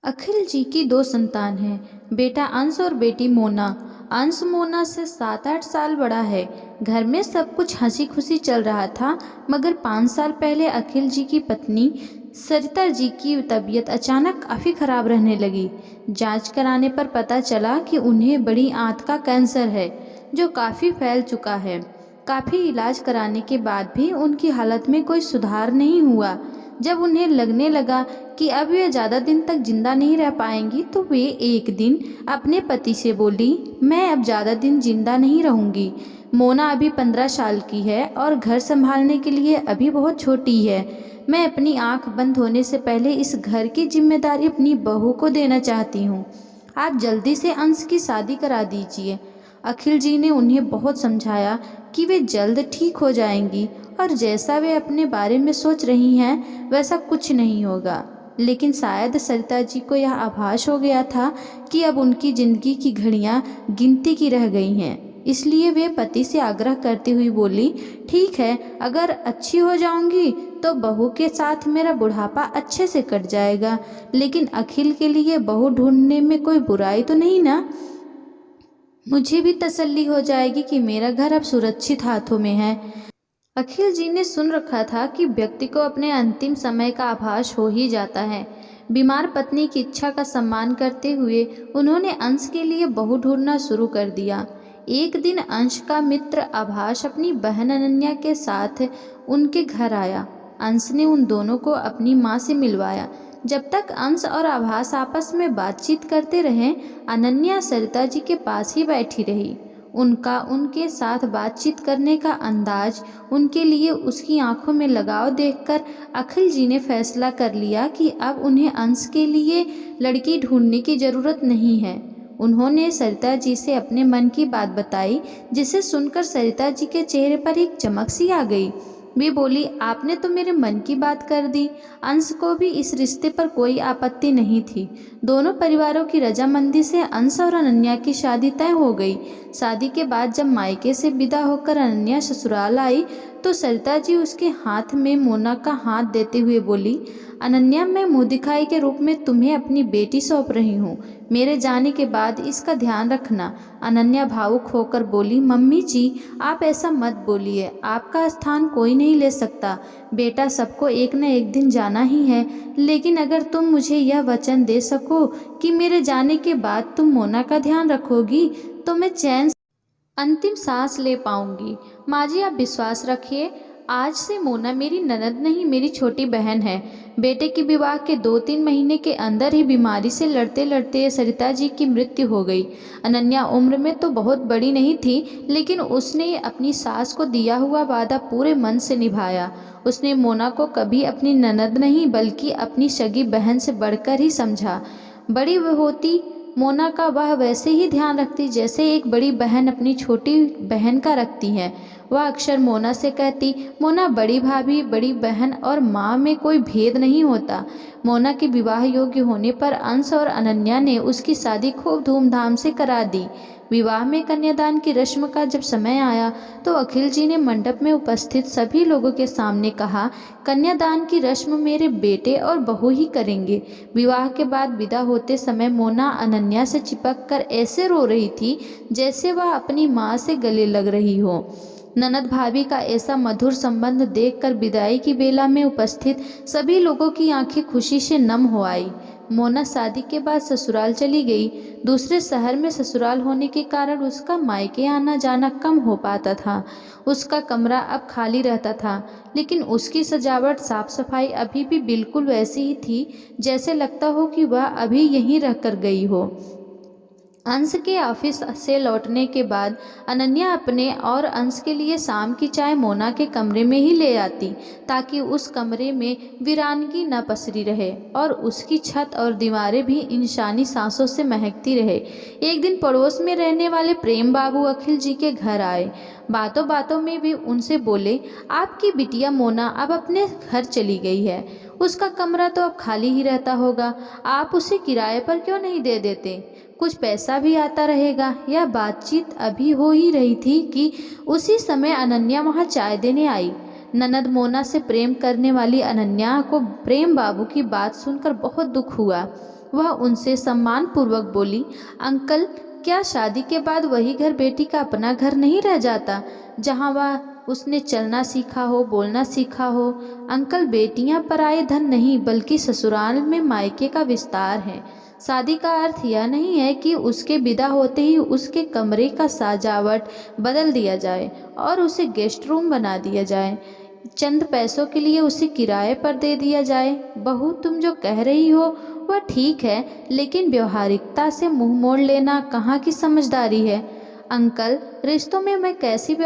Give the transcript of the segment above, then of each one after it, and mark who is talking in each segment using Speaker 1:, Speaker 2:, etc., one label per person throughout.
Speaker 1: अखिल जी की दो संतान हैं, बेटा अंश और बेटी मोना। अंश मोना से 7-8 साल बड़ा है। घर में सब कुछ हंसी खुशी चल रहा था, मगर 5 साल पहले अखिल जी की पत्नी सरिता जी की तबीयत अचानक काफ़ी खराब रहने लगी। जांच कराने पर पता चला कि उन्हें बड़ी आंत का कैंसर है, जो काफ़ी फैल चुका है। काफ़ी इलाज कराने के बाद भी उनकी हालत में कोई सुधार नहीं हुआ। जब उन्हें लगने लगा कि अब वे ज़्यादा दिन तक जिंदा नहीं रह पाएंगी, तो वे एक दिन अपने पति से बोली, मैं अब ज़्यादा दिन जिंदा नहीं रहूंगी। मोना अभी 15 साल की है और घर संभालने के लिए अभी बहुत छोटी है। मैं अपनी आंख बंद होने से पहले इस घर की जिम्मेदारी अपनी बहू को देना चाहती हूँ। आप जल्दी से अंश की शादी करा दीजिए। अखिल जी ने उन्हें बहुत समझाया कि वे जल्द ठीक हो जाएंगी और जैसा वे अपने बारे में सोच रही हैं वैसा कुछ नहीं होगा। लेकिन शायद सरिता जी को यह आभास हो गया था कि अब उनकी जिंदगी की घड़ियां गिनती की रह गई हैं। इसलिए वे पति से आग्रह करती हुई बोली, ठीक है, अगर अच्छी हो जाऊंगी तो बहू के साथ मेरा बुढ़ापा अच्छे से कट जाएगा। लेकिन अखिल के लिए बहू ढूंढने में कोई बुराई तो नहीं ना? मुझे भी तसल्ली हो जाएगी कि मेरा घर अब सुरक्षित हाथों में है। अखिल जी ने सुन रखा था कि व्यक्ति को अपने अंतिम समय का आभास हो ही जाता है। बीमार पत्नी की इच्छा का सम्मान करते हुए उन्होंने अंश के लिए बहू ढूंढना शुरू कर दिया। एक दिन अंश का मित्र आभास अपनी बहन अनन्या के साथ उनके घर आया। अंश ने उन दोनों को अपनी माँ से मिलवाया। जब तक अंश और आभास आपस में बातचीत करते रहे, अनन्या सरिता जी के पास ही बैठी रही। उनका उनके साथ बातचीत करने का अंदाज, उनके लिए उसकी आंखों में लगाव देखकर अखिल जी ने फैसला कर लिया कि अब उन्हें अंश के लिए लड़की ढूंढने की ज़रूरत नहीं है। उन्होंने सरिता जी से अपने मन की बात बताई, जिसे सुनकर सरिता जी के चेहरे पर एक चमक सी आ गई। वे बोली, आपने तो मेरे मन की बात कर दी। अंश को भी इस रिश्ते पर कोई आपत्ति नहीं थी। दोनों परिवारों की रजामंदी से अंश और अनन्या की शादी तय हो गई। शादी के बाद जब मायके से विदा होकर अनन्या ससुराल आई, तो सरिता जी उसके हाथ में मोना का हाथ देते हुए बोली, अनन्या, मैं मुँह दिखाई के रूप में तुम्हें अपनी बेटी सौंप रही हूँ। मेरे जाने के बाद इसका ध्यान रखना। अनन्या भावुक होकर बोली, मम्मी जी, आप ऐसा मत बोलिए, आपका स्थान कोई नहीं ले सकता। बेटा, सबको एक न एक दिन जाना ही है। लेकिन अगर तुम मुझे यह वचन दे सको कि मेरे जाने के बाद तुम मोना का ध्यान रखोगी, तो मैं चैन अंतिम सांस ले पाऊंगी। माँ जी, आप विश्वास रखिए, आज से मोना मेरी ननद नहीं, मेरी छोटी बहन है। बेटे की विवाह के 2-3 महीने के अंदर ही बीमारी से लड़ते लड़ते सरिता जी की मृत्यु हो गई। अनन्या उम्र में तो बहुत बड़ी नहीं थी, लेकिन उसने अपनी सास को दिया हुआ वादा पूरे मन से निभाया। उसने मोना को कभी अपनी ननद नहीं, बल्कि अपनी सगी बहन से बढ़कर ही समझा। बड़ी होती मोना का वह वैसे ही ध्यान रखती जैसे एक बड़ी बहन अपनी छोटी बहन का रखती है। वह अक्सर मोना से कहती, मोना, बड़ी भाभी, बड़ी बहन और माँ में कोई भेद नहीं होता। मोना के विवाह योग्य होने पर अंश और अनन्या ने उसकी शादी खूब धूमधाम से करा दी। विवाह में कन्यादान की रस्म का जब समय आया, तो अखिल जी ने मंडप में उपस्थित सभी लोगों के सामने कहा, कन्यादान की रस्म मेरे बेटे और बहू ही करेंगे। विवाह के बाद विदा होते समय मोना अनन्या से चिपक कर ऐसे रो रही थी जैसे वह अपनी माँ से गले लग रही हो। ननद भाभी का ऐसा मधुर संबंध देखकर विदाई की बेला में उपस्थित सभी लोगों की आंखें खुशी से नम हो आई। मोना शादी के बाद ससुराल चली गई। दूसरे शहर में ससुराल होने के कारण उसका मायके आना जाना कम हो पाता था। उसका कमरा अब खाली रहता था, लेकिन उसकी सजावट, साफ सफाई अभी भी बिल्कुल वैसी ही थी, जैसे लगता हो कि वह अभी यहीं रहकर गई हो। अंश के ऑफिस से लौटने के बाद अनन्या अपने और अंश के लिए शाम की चाय मोना के कमरे में ही ले आती, ताकि उस कमरे में वीरानगी न पसरी रहे और उसकी छत और दीवारें भी इंसानी सांसों से महकती रहे। एक दिन पड़ोस में रहने वाले प्रेम बाबू अखिल जी के घर आए। बातों बातों में वे उनसे बोले, आपकी बिटिया मोना अब अपने घर चली गई है। उसका कमरा तो अब खाली ही रहता होगा, आप उसे किराए पर क्यों नहीं दे देते? कुछ पैसा भी आता रहेगा। यह बातचीत अभी हो ही रही थी कि उसी समय अनन्या वहां चाय देने आई। ननद मोना से प्रेम करने वाली अनन्या को प्रेम बाबू की बात सुनकर बहुत दुख हुआ। वह उनसे सम्मानपूर्वक बोली, अंकल, क्या शादी के बाद वही घर बेटी का अपना घर नहीं रह जाता, जहाँ वह उसने चलना सीखा हो, बोलना सीखा हो। अंकल, बेटियां पराये धन नहीं बल्कि ससुराल में मायके का विस्तार है। शादी का अर्थ यह नहीं है कि उसके विदा होते ही उसके कमरे का सजावट बदल दिया जाए और उसे गेस्ट रूम बना दिया जाए, चंद पैसों के लिए उसे किराए पर दे दिया जाए। बहू, तुम जो कह रही हो वह ठीक है, लेकिन व्यवहारिकता से मुंह मोड़ लेना कहाँ की समझदारी है। अंकल, रिश्तों में मैं कैसी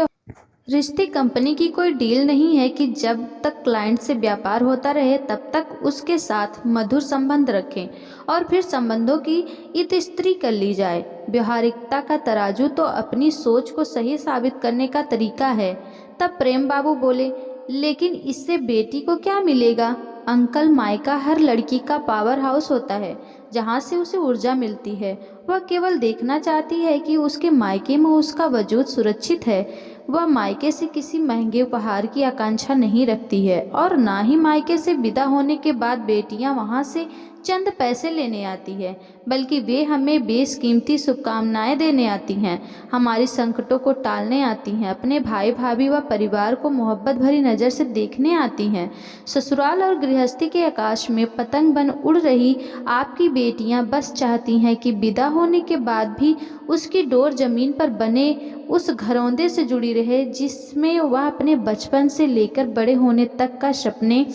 Speaker 1: रिश्ते कंपनी की कोई डील नहीं है कि जब तक क्लाइंट से व्यापार होता रहे तब तक उसके साथ मधुर संबंध रखें और फिर संबंधों की इतस्त्री कर ली जाए। व्यवहारिकता का तराजू तो अपनी सोच को सही साबित करने का तरीका है। तब प्रेम बाबू बोले, लेकिन इससे बेटी को क्या मिलेगा? अंकल, मायका हर लड़की का पावर हाउस होता है, जहाँ से उसे ऊर्जा मिलती है। वह केवल देखना चाहती है कि उसके मायके में उसका वजूद सुरक्षित है। वह मायके से किसी महंगे उपहार की आकांक्षा नहीं रखती है और ना ही मायके से विदा होने के बाद बेटियां वहां से चंद पैसे लेने आती है, बल्कि वे हमें बेशकीमती शुभकामनाएं देने आती हैं, हमारी संकटों को टालने आती हैं, अपने भाई भाभी व परिवार को मोहब्बत भरी नज़र से देखने आती हैं। ससुराल और गृहस्थी के आकाश में पतंग बन उड़ रही आपकी बेटियां बस चाहती हैं कि विदा होने के बाद भी उसकी डोर जमीन पर बने उस घरौंदे से जुड़ी रहे जिसमें वह अपने बचपन से लेकर बड़े होने तक का सपने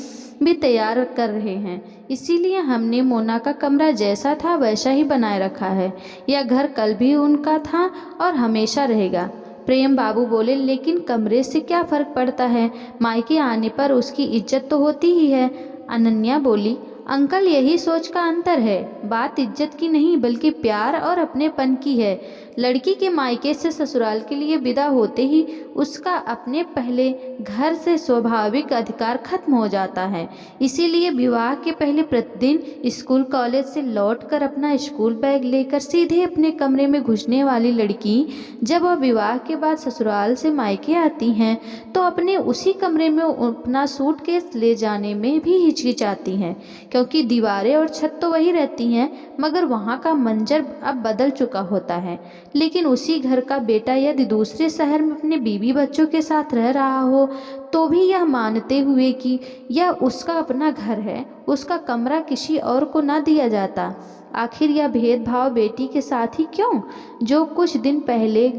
Speaker 1: भी तैयार कर रहे हैं। इसीलिए हमने मोना का कमरा जैसा था वैसा ही बनाए रखा है। यह घर कल भी उनका था और हमेशा रहेगा। प्रेम बाबू बोले, लेकिन कमरे से क्या फर्क पड़ता है? मायके आने पर उसकी इज्जत तो होती ही है। अनन्या बोली, अंकल, यही सोच का अंतर है। बात इज्जत की नहीं बल्कि प्यार और अपनेपन की है। लड़की के मायके से ससुराल के लिए विदा होते ही उसका अपने पहले घर से स्वाभाविक अधिकार खत्म हो जाता है। इसीलिए विवाह के पहले प्रतिदिन स्कूल कॉलेज से लौटकर अपना स्कूल बैग लेकर सीधे अपने कमरे में घुसने वाली लड़की जब वह विवाह के बाद ससुराल से मायके आती हैं तो अपने उसी कमरे में अपना सूटकेस ले जाने में भी हिचकिचाती हैं, क्योंकि दीवारें और छत तो वही रहती हैं मगर वहाँ का मंजर अब बदल चुका होता है। लेकिन उसी घर का बेटा यदि दूसरे शहर में अपने बीवी बच्चों के साथ रह रहा हो तो भी यह मानते हुए कि यह उसका अपना घर है, उसका कमरा किसी और को न दिया जाता। आखिर यह भेदभाव बेटी के साथ ही क्यों? जो कुछ दिन पहले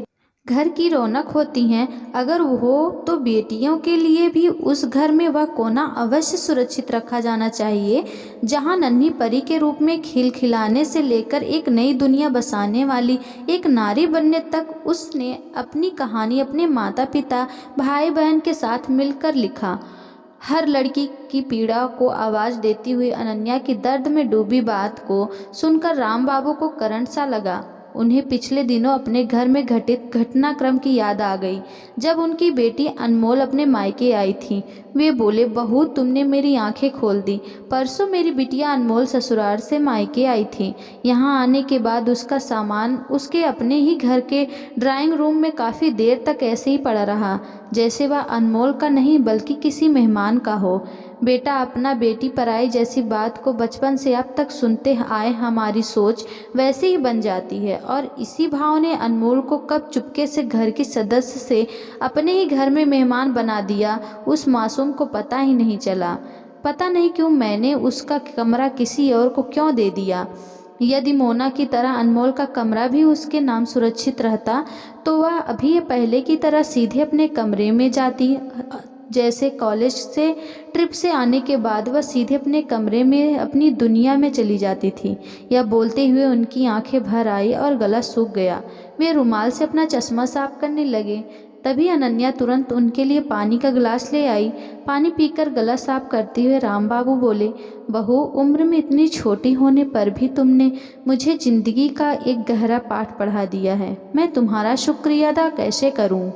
Speaker 1: घर की रौनक होती हैं, अगर हो तो बेटियों के लिए भी उस घर में वह कोना अवश्य सुरक्षित रखा जाना चाहिए जहां नन्ही परी के रूप में खिलखिलाने से लेकर एक नई दुनिया बसाने वाली एक नारी बनने तक उसने अपनी कहानी अपने माता पिता भाई बहन के साथ मिलकर लिखा। हर लड़की की पीड़ा को आवाज़ देती हुई अनन्या की दर्द में डूबी बात को सुनकर राम बाबू को करंट सा लगा। उन्हें पिछले दिनों अपने घर में घटित घटनाक्रम की याद आ गई जब उनकी बेटी अनमोल अपने मायके आई थी। वे बोले, बहू, तुमने मेरी आंखें खोल दी। परसों मेरी बिटिया अनमोल ससुराल से मायके आई थी। यहाँ आने के बाद उसका सामान उसके अपने ही घर के ड्राइंग रूम में काफ़ी देर तक ऐसे ही पड़ा रहा, जैसे वह अनमोल का नहीं बल्कि किसी मेहमान का हो। बेटा अपना बेटी पराई जैसी बात को बचपन से अब तक सुनते आए हमारी सोच वैसे ही बन जाती है और इसी भाव ने अनमोल को कब चुपके से घर की सदस्य से अपने ही घर में मेहमान बना दिया, उस मासूम को पता ही नहीं चला। पता नहीं क्यों मैंने उसका कमरा किसी और को क्यों दे दिया। यदि मोना की तरह अनमोल का कमरा भी उसके नाम सुरक्षित रहता तो वह अभी पहले की तरह सीधे अपने कमरे में जाती। जैसे कॉलेज से ट्रिप से आने के बाद वह सीधे अपने कमरे में अपनी दुनिया में चली जाती थी। यह बोलते हुए उनकी आंखें भर आई और गला सूख गया। वे रुमाल से अपना चश्मा साफ करने लगे। तभी अनन्या तुरंत उनके लिए पानी का गिलास ले आई। पानी पीकर गला साफ करते हुए राम बाबू बोले, बहू, उम्र में इतनी छोटी होने पर भी तुमने मुझे जिंदगी का एक गहरा पाठ पढ़ा दिया है। मैं तुम्हारा शुक्रिया अदा कैसे करूं?